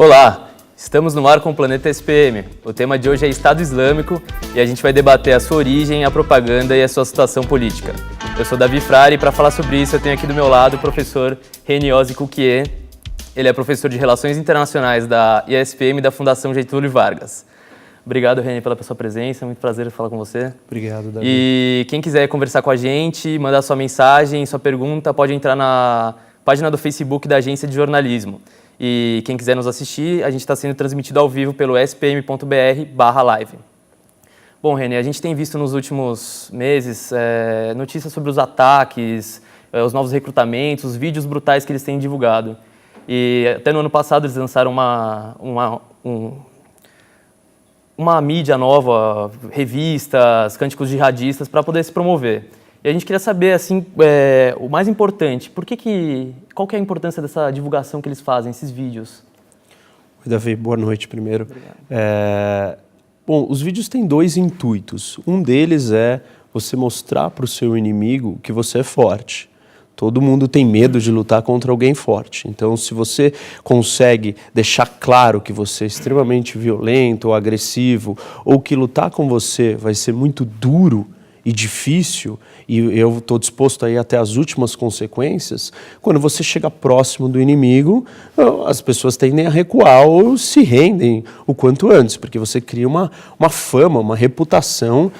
Olá, estamos no ar com o Planeta SPM. O tema de hoje é Estado Islâmico e a gente vai debater a sua origem, a propaganda e a sua situação política. Eu sou Davi Frari e para falar sobre isso eu tenho aqui do meu lado o professor Reniose Cuquier. Ele é professor de Relações Internacionais da ISPM e da Fundação Getúlio Vargas. Obrigado, Reni, pela sua presença, muito prazer falar com você. Obrigado, Davi. E quem quiser conversar com a gente, mandar sua mensagem, sua pergunta, pode entrar na página do Facebook da Agência de Jornalismo. E quem quiser nos assistir, a gente está sendo transmitido ao vivo pelo spm.br/live. Bom, Reni, a gente tem visto nos últimos meses notícias sobre os ataques, os novos recrutamentos, os vídeos brutais que eles têm divulgado. E até no ano passado eles lançaram uma mídia nova, revistas, cânticos jihadistas, para poder se promover. E a gente queria saber, assim, o mais importante, qual que é a importância dessa divulgação que eles fazem, esses vídeos? Oi, Davi, boa noite primeiro. Obrigado. Bom, os vídeos têm dois intuitos. Um deles é você mostrar para o seu inimigo que você é forte. Todo mundo tem medo de lutar contra alguém forte. Então, se você consegue deixar claro que você é extremamente violento ou agressivo, ou que lutar com você vai ser muito duro e difícil, e eu estou disposto a ir até as últimas consequências, quando você chega próximo do inimigo, as pessoas tendem a recuar ou se rendem o quanto antes, porque você cria uma fama, uma reputação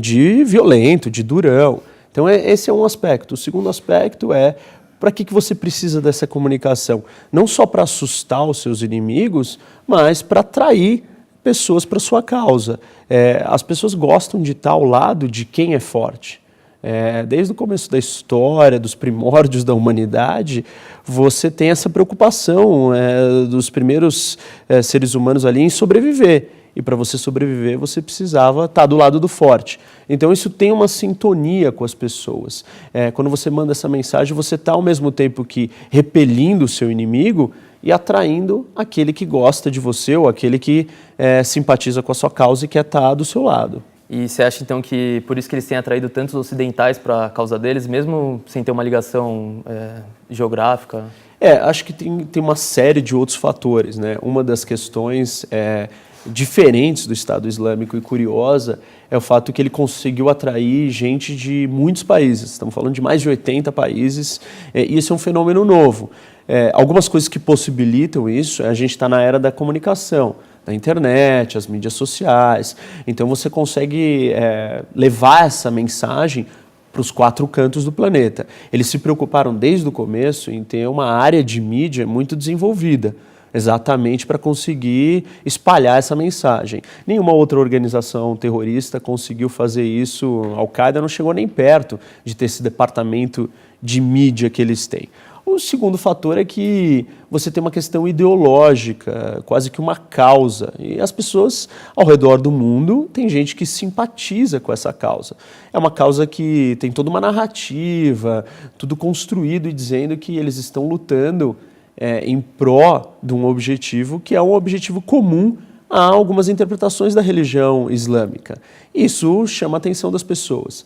de violento, de durão. Então, esse é um aspecto. O segundo aspecto é, para que você precisa dessa comunicação? Não só para assustar os seus inimigos, mas para atrair pessoas para sua causa. As pessoas gostam de estar ao lado de quem é forte. Desde o começo da história, dos primórdios da humanidade, você tem essa preocupação dos primeiros seres humanos ali em sobreviver. E para você sobreviver, você precisava estar do lado do forte. Então, isso tem uma sintonia com as pessoas. Quando você manda essa mensagem, você está ao mesmo tempo que repelindo o seu inimigo e atraindo aquele que gosta de você ou aquele que simpatiza com a sua causa e quer estar do seu lado. E você acha, então, que por isso que eles têm atraído tantos ocidentais para a causa deles, mesmo sem ter uma ligação geográfica? Acho que tem uma série de outros fatores, né? Uma das questões diferentes do Estado Islâmico e curiosa é o fato que ele conseguiu atrair gente de muitos países. Estamos falando de mais de 80 países e isso é um fenômeno novo. Algumas coisas que possibilitam isso, a gente está na era da comunicação, da internet, as mídias sociais. Então você consegue levar essa mensagem para os 4 cantos do planeta. Eles se preocuparam desde o começo em ter uma área de mídia muito desenvolvida, exatamente para conseguir espalhar essa mensagem. Nenhuma outra organização terrorista conseguiu fazer isso. A Al-Qaeda não chegou nem perto de ter esse departamento de mídia que eles têm. O segundo fator é que você tem uma questão ideológica, quase que uma causa. E as pessoas ao redor do mundo, tem gente que simpatiza com essa causa. É uma causa que tem toda uma narrativa, tudo construído e dizendo que eles estão lutando em pró de um objetivo que é um objetivo comum a algumas interpretações da religião islâmica. Isso chama a atenção das pessoas.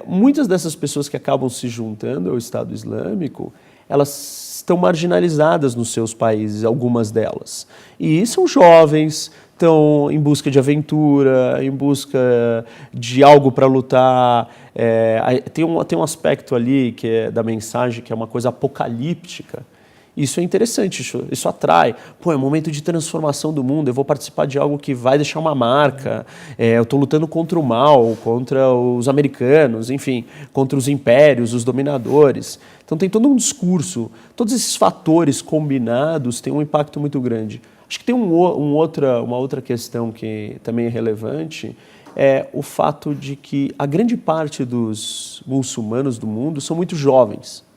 Muitas dessas pessoas que acabam se juntando ao Estado Islâmico, elas estão marginalizadas nos seus países, algumas delas. E são jovens, estão em busca de aventura, em busca de algo para lutar. Tem um aspecto ali que é da mensagem, que é uma coisa apocalíptica. Isso é interessante, isso atrai. É um momento de transformação do mundo, eu vou participar de algo que vai deixar uma marca, eu estou lutando contra o mal, contra os americanos, enfim, contra os impérios, os dominadores. Então tem todo um discurso, todos esses fatores combinados têm um impacto muito grande. Acho que tem uma outra questão que também é relevante, é o fato de que a grande parte dos muçulmanos do mundo são muito jovens.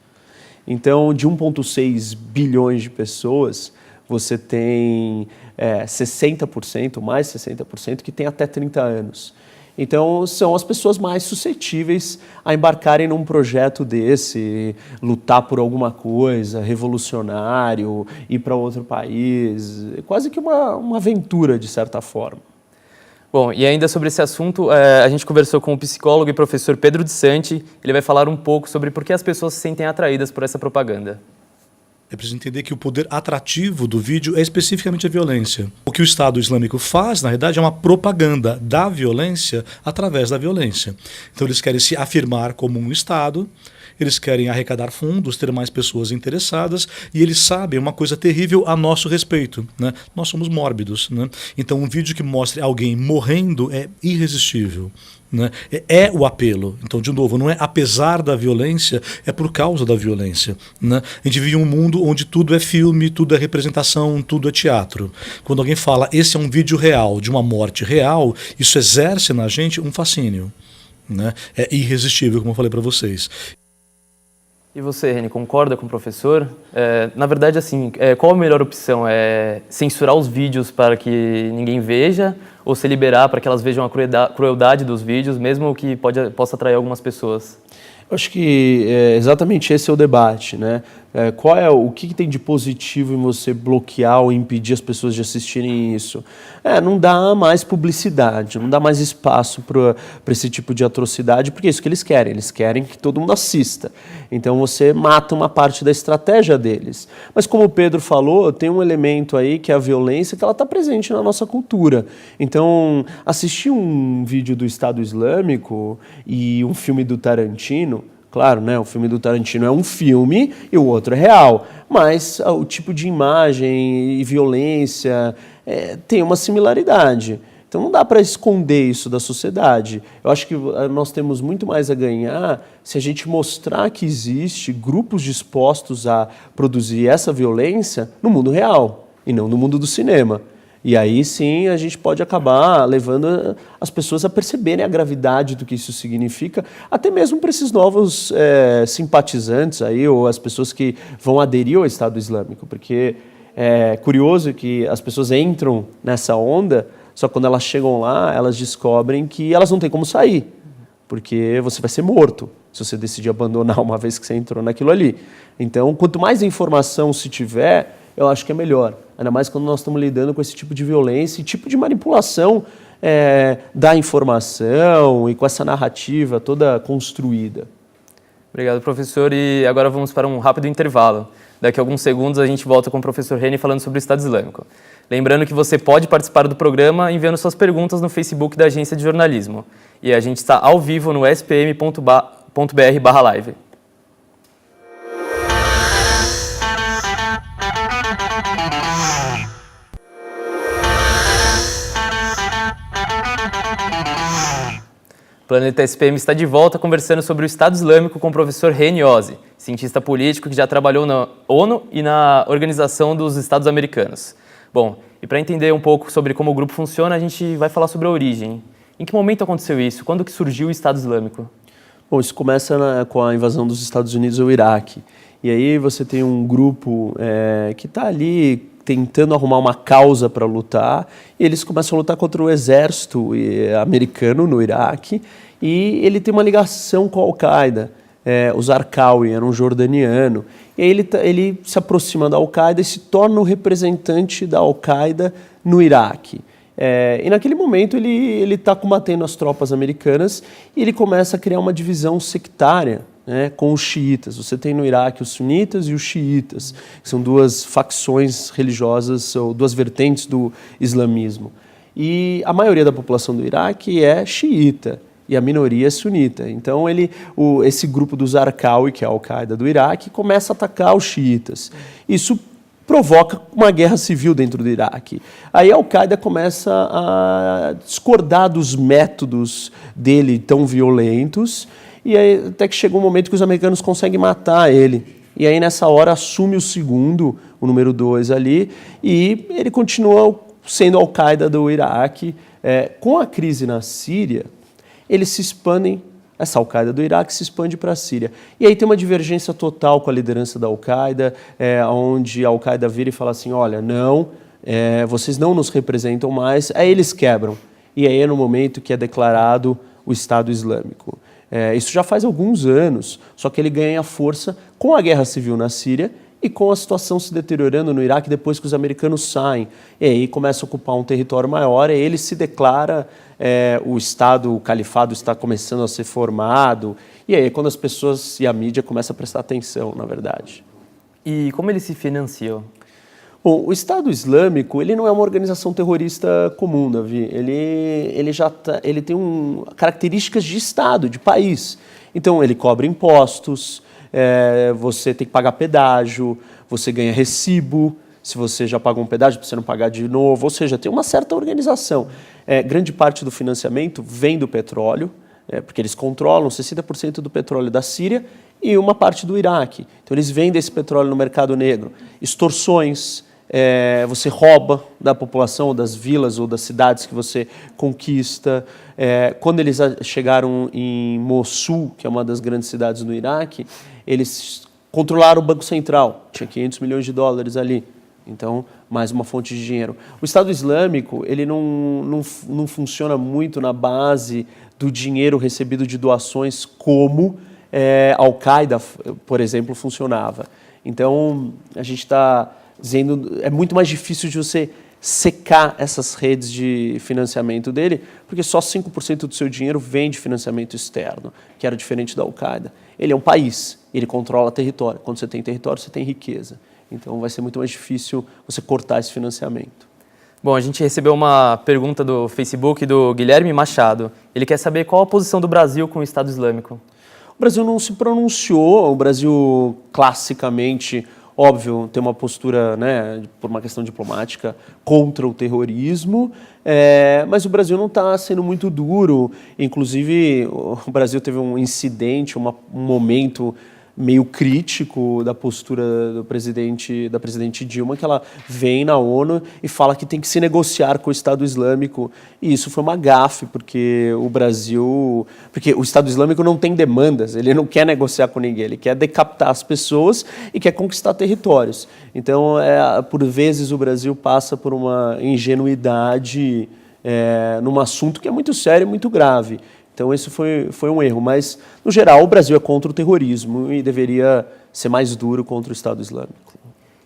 Então, de 1,6 bilhões de pessoas, você tem 60%, mais 60%, que tem até 30 anos. Então, são as pessoas mais suscetíveis a embarcarem num projeto desse, lutar por alguma coisa, revolucionário, ir para outro país, quase que uma aventura, de certa forma. Bom, e ainda sobre esse assunto, a gente conversou com o psicólogo e professor Pedro de Santi. Ele vai falar um pouco sobre por que as pessoas se sentem atraídas por essa propaganda. É preciso entender que o poder atrativo do vídeo é especificamente a violência. O que o Estado Islâmico faz, na realidade, é uma propaganda da violência através da violência. Então eles querem se afirmar como um Estado, eles querem arrecadar fundos, ter mais pessoas interessadas, e eles sabem uma coisa terrível a nosso respeito, né? Nós somos mórbidos, né? Então um vídeo que mostre alguém morrendo é irresistível, né? É o apelo. Então, de novo, não é apesar da violência, é por causa da violência, né? A gente vive um mundo onde tudo é filme, tudo é representação, tudo é teatro. Quando alguém fala, esse é um vídeo real, de uma morte real, isso exerce na gente um fascínio, né? É irresistível, como eu falei para vocês. E você, Reni, concorda com o professor? Na verdade, assim, qual a melhor opção? É censurar os vídeos para que ninguém veja ou se liberar para que elas vejam a crueldade dos vídeos, mesmo que possa atrair algumas pessoas? Eu acho que exatamente esse é o debate, né? O que tem de positivo em você bloquear ou impedir as pessoas de assistirem isso? Não dá mais publicidade, não dá mais espaço para esse tipo de atrocidade, porque é isso que eles querem que todo mundo assista. Então você mata uma parte da estratégia deles. Mas como o Pedro falou, tem um elemento aí que é a violência, que ela está presente na nossa cultura. Então, assistir um vídeo do Estado Islâmico e um filme do Tarantino, claro, né, o filme do Tarantino é um filme e o outro é real, mas o tipo de imagem e violência tem uma similaridade. Então não dá para esconder isso da sociedade. Eu acho que nós temos muito mais a ganhar se a gente mostrar que existe grupos dispostos a produzir essa violência no mundo real e não no mundo do cinema. E aí sim a gente pode acabar levando as pessoas a perceberem a gravidade do que isso significa, até mesmo para esses novos simpatizantes aí, ou as pessoas que vão aderir ao Estado Islâmico, porque é curioso que as pessoas entram nessa onda, só que quando elas chegam lá, elas descobrem que elas não têm como sair, porque você vai ser morto se você decidir abandonar uma vez que você entrou naquilo ali. Então, quanto mais informação se tiver, eu acho que é melhor. Ainda mais quando nós estamos lidando com esse tipo de violência e tipo de manipulação da informação e com essa narrativa toda construída. Obrigado, professor. E agora vamos para um rápido intervalo. Daqui a alguns segundos a gente volta com o professor Reni falando sobre o Estado Islâmico. Lembrando que você pode participar do programa enviando suas perguntas no Facebook da Agência de Jornalismo. E a gente está ao vivo no spm.br/live. O Planeta SPM está de volta conversando sobre o Estado Islâmico com o professor Reni Ozzi, cientista político que já trabalhou na ONU e na Organização dos Estados Americanos. Bom, e para entender um pouco sobre como o grupo funciona, a gente vai falar sobre a origem. Em que momento aconteceu isso? Quando que surgiu o Estado Islâmico? Bom, isso começa com a invasão dos Estados Unidos ao Iraque. E aí você tem um grupo que está ali tentando arrumar uma causa para lutar, e eles começam a lutar contra o exército americano no Iraque, e ele tem uma ligação com a Al-Qaeda. O Zarqawi era um jordaniano, e aí ele se aproxima da Al-Qaeda e se torna o representante da Al-Qaeda no Iraque. E naquele momento ele está combatendo as tropas americanas e ele começa a criar uma divisão sectária, né, com os xiitas. Você tem no Iraque os sunitas e os xiitas, que são duas facções religiosas, ou duas vertentes do islamismo. E a maioria da população do Iraque é xiita e a minoria é sunita. Então esse grupo do Zarqawi, que é a Al-Qaeda do Iraque, começa a atacar os xiitas. Isso provoca uma guerra civil dentro do Iraque. Aí a Al-Qaeda começa a discordar dos métodos dele tão violentos, e aí, até que chega um momento que os americanos conseguem matar ele. E aí nessa hora assume o segundo, o número 2 ali, e ele continua sendo a Al-Qaeda do Iraque. Com a crise na Síria, eles se expandem, essa Al-Qaeda do Iraque se expande para a Síria. E aí tem uma divergência total com a liderança da Al-Qaeda, onde a Al-Qaeda vira e fala assim, olha, não, vocês não nos representam mais. Aí eles quebram. E aí é no momento que é declarado o Estado Islâmico. Isso já faz alguns anos, só que ele ganha força com a guerra civil na Síria e com a situação se deteriorando no Iraque depois que os americanos saem. E aí começa a ocupar um território maior, e ele se declara, o califado está começando a ser formado, e aí quando as pessoas e a mídia começam a prestar atenção, na verdade. E como eles se financiam? Bom, o Estado Islâmico, ele não é uma organização terrorista comum, Davi. Ele tem características de Estado, de país. Então, ele cobra impostos, você tem que pagar pedágio, você ganha recibo, se você já pagou um pedágio, para você não pagar de novo. Ou seja, tem uma certa organização. Grande parte do financiamento vem do petróleo, porque eles controlam 60% do petróleo da Síria e uma parte do Iraque. Então, eles vendem esse petróleo no mercado negro. Extorsões, você rouba da população, ou das vilas, ou das cidades que você conquista. Quando eles chegaram em Mossul, que é uma das grandes cidades do Iraque, eles controlaram o Banco Central, tinha 500 milhões de dólares ali. Então, mais uma fonte de dinheiro. O Estado Islâmico, ele não funciona muito na base do dinheiro recebido de doações como a Al-Qaeda, por exemplo, funcionava. Então, a gente está dizendo, é muito mais difícil de você secar essas redes de financiamento dele, porque só 5% do seu dinheiro vem de financiamento externo, que era diferente da Al-Qaeda. Ele é um país, ele controla território. Quando você tem território, você tem riqueza. Então, vai ser muito mais difícil você cortar esse financiamento. Bom, a gente recebeu uma pergunta do Facebook do Guilherme Machado. Ele quer saber qual a posição do Brasil com o Estado Islâmico. O Brasil não se pronunciou, o Brasil classicamente, óbvio, tem uma postura, por uma questão diplomática, contra o terrorismo, mas o Brasil não está sendo muito duro. Inclusive, o Brasil teve um incidente, um momento meio crítico da postura da presidente Dilma, que ela vem na ONU e fala que tem que se negociar com o Estado Islâmico. E isso foi uma gafe, porque o Estado Islâmico não tem demandas, ele não quer negociar com ninguém, ele quer decapitar as pessoas e quer conquistar territórios. Então, por vezes, o Brasil passa por uma ingenuidade num assunto que é muito sério e muito grave. Então, esse foi um erro. Mas, no geral, o Brasil é contra o terrorismo e deveria ser mais duro contra o Estado Islâmico.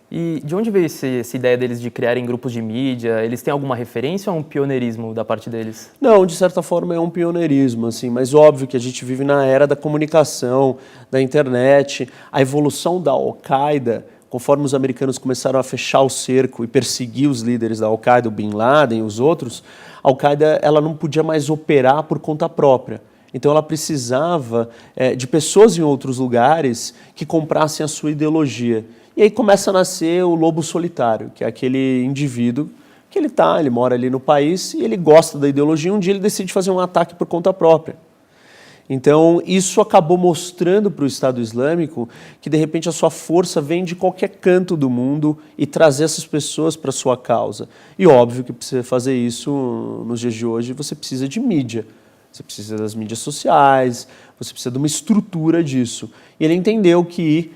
E de onde veio essa ideia deles de criarem grupos de mídia? Eles têm alguma referência ou é um pioneirismo da parte deles? Não, de certa forma é um pioneirismo, assim, mas óbvio que a gente vive na era da comunicação, da internet. A evolução da Al-Qaeda, conforme os americanos começaram a fechar o cerco e perseguir os líderes da Al-Qaeda, o Bin Laden e os outros, a Al-Qaeda ela não podia mais operar por conta própria. Então ela precisava de pessoas em outros lugares que comprassem a sua ideologia. E aí começa a nascer o lobo solitário, que é aquele indivíduo que ele mora ali no país e ele gosta da ideologia, um dia ele decide fazer um ataque por conta própria. Então, isso acabou mostrando para o Estado Islâmico que, de repente, a sua força vem de qualquer canto do mundo e trazer essas pessoas para a sua causa. E óbvio que para você fazer isso, nos dias de hoje, você precisa de mídia. Você precisa das mídias sociais, você precisa de uma estrutura disso. E ele entendeu que,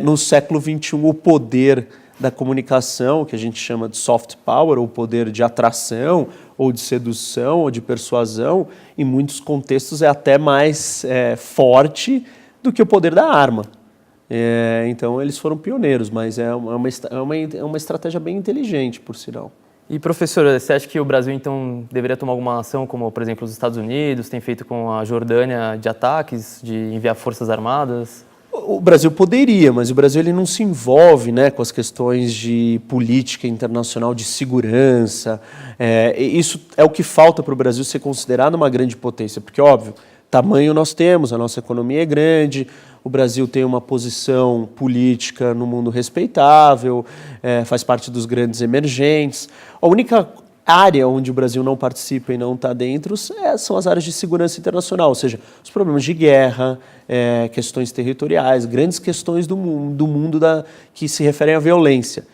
no século XXI, o poder da comunicação, que a gente chama de soft power, ou poder de atração, ou de sedução, ou de persuasão, em muitos contextos é até mais forte do que o poder da arma. Então, eles foram pioneiros, mas é uma estratégia bem inteligente, por sinal. E, professor, você acha que o Brasil, então, deveria tomar alguma ação, como, por exemplo, os Estados Unidos tem feito com a Jordânia, de ataques, de enviar forças armadas? O Brasil poderia, mas o Brasil ele não se envolve com as questões de política internacional, de segurança. Isso é o que falta para o Brasil ser considerado uma grande potência, porque, óbvio, tamanho nós temos, a nossa economia é grande, o Brasil tem uma posição política no mundo respeitável, faz parte dos grandes emergentes. A única área onde o Brasil não participa e não está dentro são as áreas de segurança internacional, ou seja, os problemas de guerra, questões territoriais, grandes questões do mundo que se referem à violência.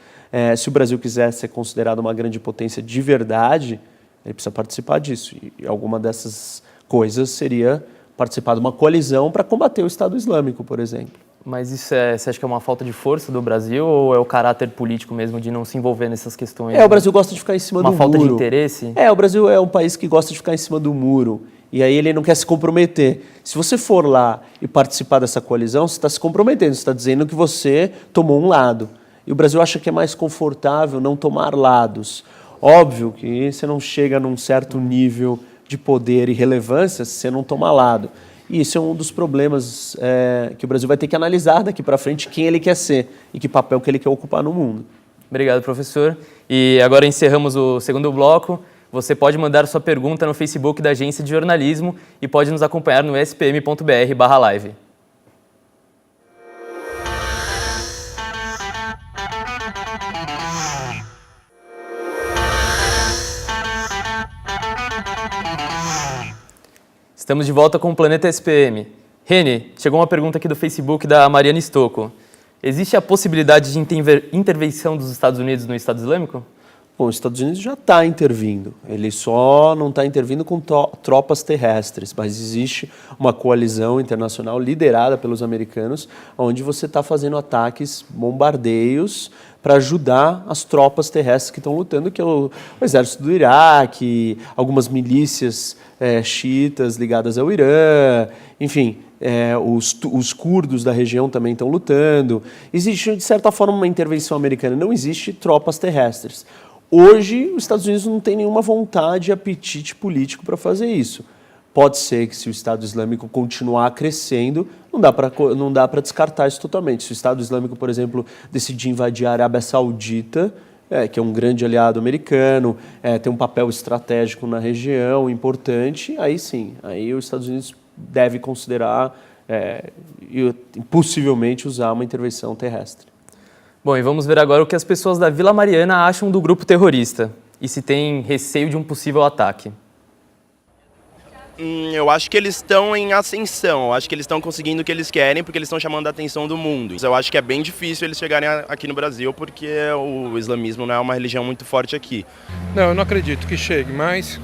Se o Brasil quiser ser considerado uma grande potência de verdade, ele precisa participar disso. E alguma dessas coisas seria participar de uma coalizão para combater o Estado Islâmico, por exemplo. Mas isso você acha que é uma falta de força do Brasil ou é o caráter político mesmo de não se envolver nessas questões? O Brasil gosta de ficar em cima do muro. Uma falta de interesse? O Brasil é um país que gosta de ficar em cima do muro. E aí ele não quer se comprometer. Se você for lá e participar dessa coalizão, você está se comprometendo, você está dizendo que você tomou um lado. E o Brasil acha que é mais confortável não tomar lados. Óbvio que você não chega num certo nível de poder e relevância se você não tomar lado. E isso é um dos problemas que o Brasil vai ter que analisar daqui para frente, quem ele quer ser e que papel que ele quer ocupar no mundo. Obrigado, professor. E agora encerramos o segundo bloco. Você pode mandar sua pergunta no Facebook da Agência de Jornalismo e pode nos acompanhar no spm.br/live. Estamos de volta com o Planeta SPM. Reni, chegou uma pergunta aqui do Facebook da Mariana Stocco. Existe a possibilidade de intervenção dos Estados Unidos no Estado Islâmico? Bom, os Estados Unidos já está intervindo, ele só não está intervindo com tropas terrestres, mas existe uma coalizão internacional liderada pelos americanos, onde você está fazendo ataques, bombardeios, para ajudar as tropas terrestres que estão lutando, que é o exército do Iraque, algumas milícias xiitas ligadas ao Irã, enfim, os curdos da região também estão lutando. Existe, de certa forma, uma intervenção americana, não existe tropas terrestres. Hoje, os Estados Unidos não têm nenhuma vontade e apetite político para fazer isso. Pode ser que, se o Estado Islâmico continuar crescendo, não dá para descartar isso totalmente. Se o Estado Islâmico, por exemplo, decidir invadir a Arábia Saudita, que é um grande aliado americano, tem um papel estratégico na região importante, aí sim, aí os Estados Unidos deve considerar e possivelmente usar uma intervenção terrestre. Bom, e vamos ver agora o que as pessoas da Vila Mariana acham do grupo terrorista e se tem receio de um possível ataque. Eu acho que eles estão em ascensão, eu acho que eles estão conseguindo o que eles querem porque eles estão chamando a atenção do mundo. Eu acho que é bem difícil eles chegarem aqui no Brasil porque o islamismo não é uma religião muito forte aqui. Não, eu não acredito que chegue, mas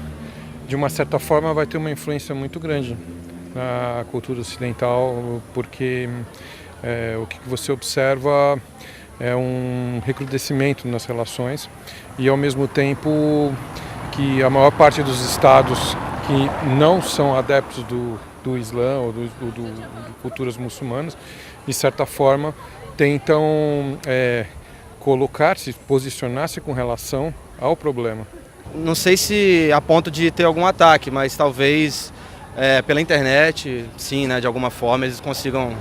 de uma certa forma vai ter uma influência muito grande na cultura ocidental, porque o que você observa é um recrudescimento nas relações e, ao mesmo tempo, que a maior parte dos estados que não são adeptos do Islã ou de culturas muçulmanas, de certa forma, tentam colocar-se, posicionar-se com relação ao problema. Não sei se a ponto de ter algum ataque, mas talvez pela internet, sim, né, de alguma forma, eles consigam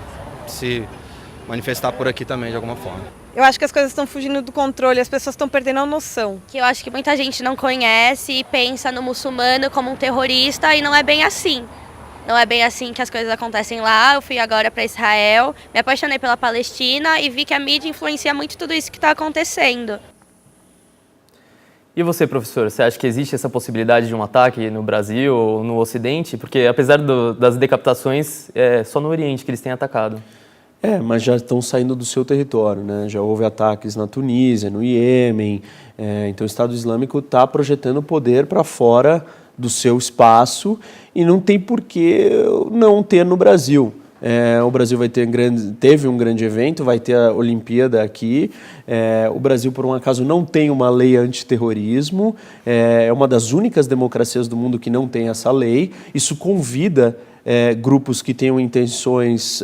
se manifestar por aqui também, de alguma forma. Eu acho que as coisas estão fugindo do controle, as pessoas estão perdendo a noção. Que eu acho que muita gente não conhece e pensa no muçulmano como um terrorista e não é bem assim. Não é bem assim que as coisas acontecem lá. Eu fui agora para Israel, me apaixonei pela Palestina e vi que a mídia influencia muito tudo isso que está acontecendo. E você, professor, você acha que existe essa possibilidade de um ataque no Brasil ou no Ocidente? Porque, apesar das decapitações, é só no Oriente que eles têm atacado. Mas já estão saindo do seu território, né? Já houve ataques na Tunísia, no Iêmen. Então o Estado Islâmico está projetando poder para fora do seu espaço e não tem por que não ter no Brasil. O Brasil teve um grande evento, vai ter a Olimpíada aqui. O Brasil, por um acaso, não tem uma lei antiterrorismo. É uma das únicas democracias do mundo que não tem essa lei. Isso convida grupos que tenham intenções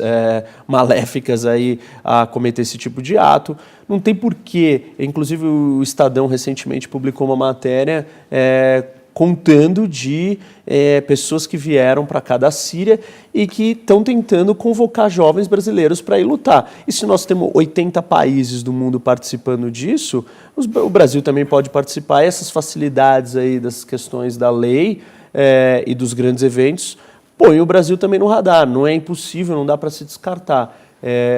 maléficas aí a cometer esse tipo de ato. Não tem porquê. Inclusive, o Estadão recentemente publicou uma matéria contando de pessoas que vieram para cá da Síria e que estão tentando convocar jovens brasileiros para ir lutar. E se nós temos 80 países do mundo participando disso, o Brasil também pode participar. E essas facilidades aí das questões da lei e dos grandes eventos põe o Brasil também no radar. Não é impossível, não dá para se descartar.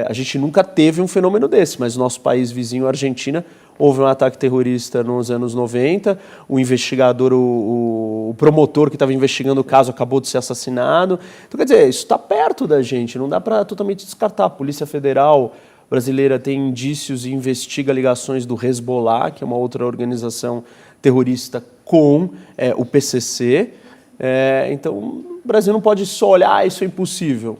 A gente nunca teve um fenômeno desse, mas nosso país vizinho, a Argentina, houve um ataque terrorista nos anos 90, o investigador, o promotor que estava investigando o caso acabou de ser assassinado. Então, quer dizer, isso está perto da gente, não dá para totalmente descartar. A Polícia Federal brasileira tem indícios e investiga ligações do Hezbollah, que é uma outra organização terrorista, com o PCC. Então, o Brasil não pode só olhar, isso é impossível.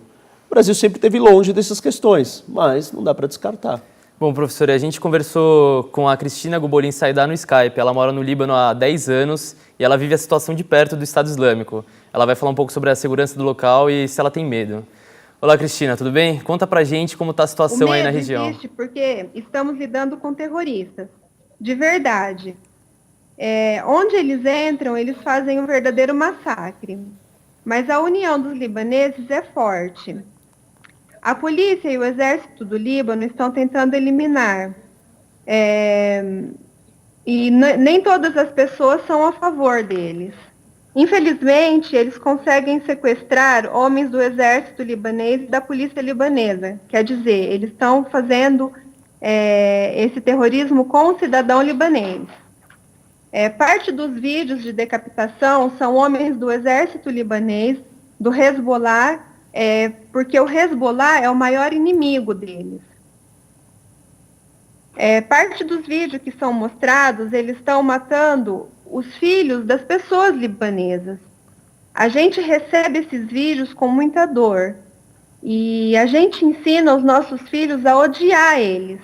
O Brasil sempre esteve longe dessas questões, mas não dá para descartar. Bom, professor, a gente conversou com a Cristina Gubolin Saidá no Skype. Ela mora no Líbano há 10 anos e ela vive a situação de perto do Estado Islâmico. Ela vai falar um pouco sobre a segurança do local e se ela tem medo. Olá, Cristina, tudo bem? Conta pra gente como está a situação aí na região. O medo existe porque estamos lidando com terroristas, de verdade. Onde eles entram, eles fazem um verdadeiro massacre. mas a união dos libaneses é forte. A polícia e o exército do Líbano estão tentando eliminar. E nem todas as pessoas são a favor deles. Infelizmente, eles conseguem sequestrar homens do exército libanês e da polícia libanesa. Quer dizer, eles estão fazendo esse terrorismo com o cidadão libanês. Parte dos vídeos de decapitação são homens do exército libanês, do Hezbollah, porque o Hezbollah é o maior inimigo deles. Parte dos vídeos que são mostrados, eles estão matando os filhos das pessoas libanesas. A gente recebe esses vídeos com muita dor. E a gente ensina os nossos filhos a odiar eles.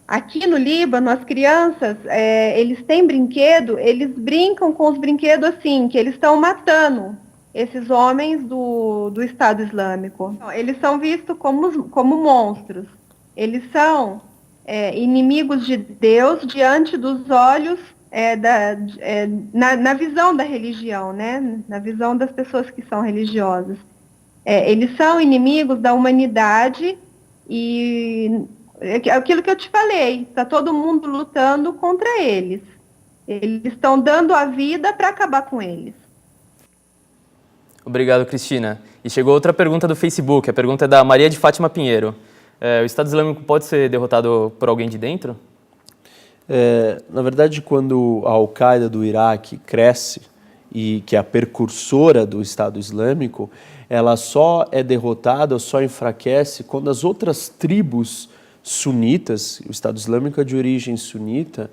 Aqui no Líbano, as crianças, eles têm brinquedo, eles brincam com os brinquedos assim, que eles estão matando esses homens do Estado Islâmico. Eles são vistos como monstros. Eles são inimigos de Deus diante dos olhos, na visão da religião, né? Na visão das pessoas que são religiosas. Eles são inimigos da humanidade e aquilo que eu te falei, está todo mundo lutando contra eles. Eles estão dando a vida para acabar com eles. Obrigado, Cristina. E chegou outra pergunta do Facebook, a pergunta é da Maria de Fátima Pinheiro. O Estado Islâmico pode ser derrotado por alguém de dentro? Na verdade, quando a Al-Qaeda do Iraque cresce, e que é a precursora do Estado Islâmico, ela só é derrotada, só enfraquece quando as outras tribos sunitas, o Estado Islâmico é de origem sunita,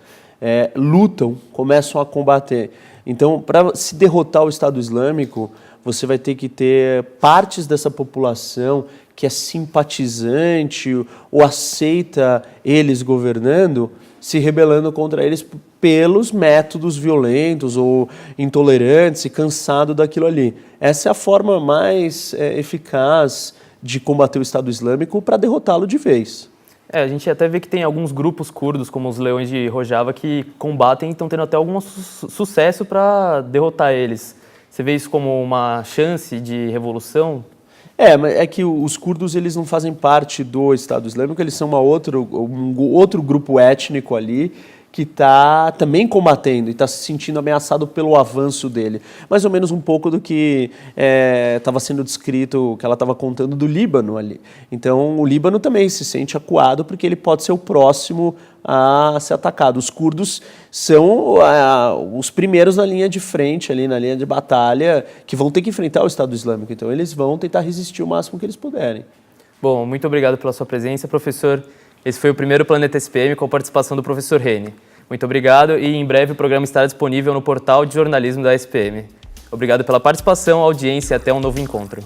lutam, começam a combater. Então, para se derrotar o Estado Islâmico, você vai ter que ter partes dessa população que é simpatizante ou aceita eles governando, se rebelando contra eles pelos métodos violentos ou intolerantes e cansado daquilo ali. Essa é a forma mais eficaz de combater o Estado Islâmico para derrotá-lo de vez. A gente até vê que tem alguns grupos curdos, como os Leões de Rojava, que combatem e estão tendo até algum sucesso para derrotar eles. Você vê isso como uma chance de revolução? É que os curdos eles não fazem parte do Estado Islâmico, eles são um outro grupo étnico ali que está também combatendo e está se sentindo ameaçado pelo avanço dele. Mais ou menos um pouco do que estava sendo descrito, que ela estava contando do Líbano ali. Então o Líbano também se sente acuado porque ele pode ser o próximo a ser atacado. Os curdos são os primeiros na linha de frente, ali na linha de batalha, que vão ter que enfrentar o Estado Islâmico. Então eles vão tentar resistir o máximo que eles puderem. Bom, muito obrigado pela sua presença, professor. Esse foi o primeiro Planeta SPM com a participação do professor Rene. Muito obrigado e em breve o programa estará disponível no portal de jornalismo da SPM. Obrigado pela participação, audiência e até um novo encontro.